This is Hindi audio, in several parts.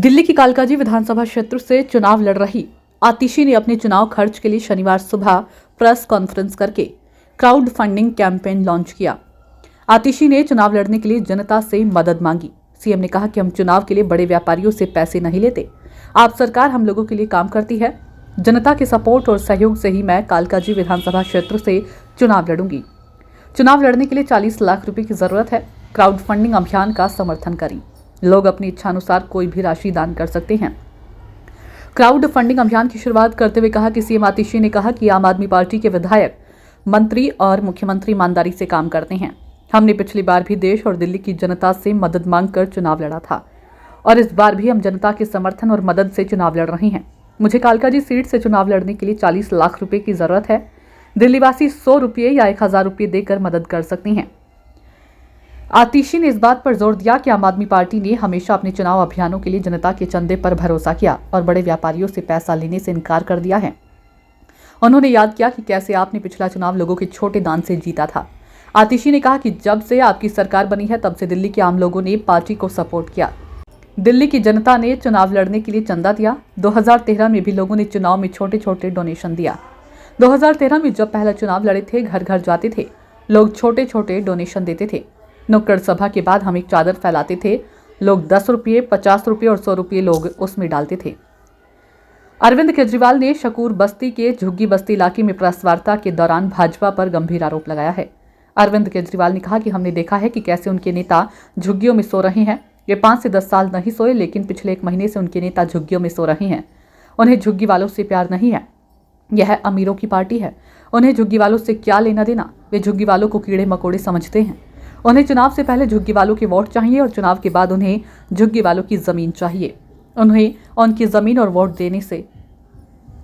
दिल्ली की कालकाजी विधानसभा क्षेत्र से चुनाव लड़ रही आतिशी ने अपने चुनाव खर्च के लिए शनिवार सुबह प्रेस कॉन्फ्रेंस करके क्राउड फंडिंग कैंपेन लॉन्च किया। आतिशी ने चुनाव लड़ने के लिए जनता से मदद मांगी। सीएम ने कहा कि हम चुनाव के लिए बड़े व्यापारियों से पैसे नहीं लेते, आप सरकार हम लोगों के लिए काम करती है। जनता के सपोर्ट और सहयोग से ही मैं कालकाजी विधानसभा क्षेत्र से चुनाव लड़ूंगी। चुनाव लड़ने के लिए 40 लाख रुपए की जरूरत है। क्राउड फंडिंग अभियान का समर्थन करें। लोग अपनी इच्छानुसार कोई भी राशि दान कर सकते हैं। क्राउड फंडिंग अभियान की शुरुआत करते हुए कहा कि सीएम आतिशी ने कहा कि आम आदमी पार्टी के विधायक, मंत्री और मुख्यमंत्री ईमानदारी से काम करते हैं। हमने पिछली बार भी देश और दिल्ली की जनता से मदद मांगकर चुनाव लड़ा था और इस बार भी हम जनता के समर्थन और मदद से चुनाव लड़ रहे हैं। मुझे कालकाजी सीट से चुनाव लड़ने के लिए 40 लाख रुपए की जरूरत है। दिल्लीवासी 100 रुपये या 1000 रुपये देकर मदद कर सकती हैं। आतिशी ने इस बात पर जोर दिया कि आम आदमी पार्टी ने हमेशा अपने चुनाव अभियानों के लिए जनता के चंदे पर भरोसा किया और बड़े व्यापारियों से पैसा लेने से इनकार कर दिया है। उन्होंने याद किया कि कैसे आपने पिछला चुनाव लोगों के छोटे दान से जीता था। आतिशी ने कहा कि जब से आपकी सरकार बनी है तब से दिल्ली के आम लोगों ने पार्टी को सपोर्ट किया। दिल्ली की जनता ने चुनाव लड़ने के लिए चंदा दिया। 2013 में भी लोगों ने चुनाव में छोटे छोटे डोनेशन दिया। 2013 में जब पहला चुनाव लड़े थे, घर घर जाते थे, लोग छोटे छोटे डोनेशन देते थे। नुक्कड़ सभा के बाद हम एक चादर फैलाते थे, लोग 10 रुपये, 50 रुपये और 100 रुपये लोग उसमें डालते थे। अरविंद केजरीवाल ने शकूर बस्ती के झुग्गी बस्ती इलाके में प्रेस वार्ता के दौरान भाजपा पर गंभीर आरोप लगाया है। अरविंद केजरीवाल ने कहा कि हमने देखा है कि कैसे उनके नेता झुग्गियों में सो रहे हैं। ये 5 से 10 साल नहीं सोए, लेकिन पिछले 1 महीने से उनके नेता झुग्गियों में सो रहे हैं। उन्हें झुग्गी वालों से प्यार नहीं है। यह अमीरों की पार्टी है। उन्हें झुग्गी वालों से क्या लेना देना। वे झुग्गी वालों को कीड़े मकोड़े समझते हैं। उन्हें चुनाव से पहले झुग्गी वालों के वोट चाहिए और चुनाव के बाद उन्हें झुग्गी वालों की जमीन चाहिए। उन्हें उनकी जमीन और वोट देने से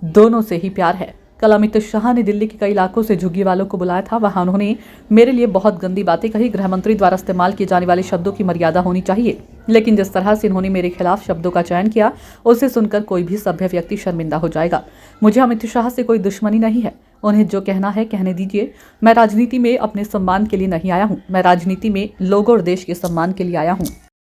दोनों से ही प्यार है। कल अमित शाह ने दिल्ली के कई इलाकों से झुग्गी वालों को बुलाया था। वहां उन्होंने मेरे लिए बहुत गंदी बातें कही। गृह मंत्री द्वारा इस्तेमाल किए जाने वाले शब्दों की मर्यादा होनी चाहिए, लेकिन जिस तरह से इन्होंने मेरे खिलाफ शब्दों का चयन किया, उसे सुनकर कोई भी सभ्य व्यक्ति शर्मिंदा हो जाएगा। मुझे अमित शाह से कोई दुश्मनी नहीं है। उन्हें जो कहना है कहने दीजिए। मैं राजनीति में अपने सम्मान के लिए नहीं आया हूं। मैं राजनीति में लोगों और देश के सम्मान के लिए आया हूं।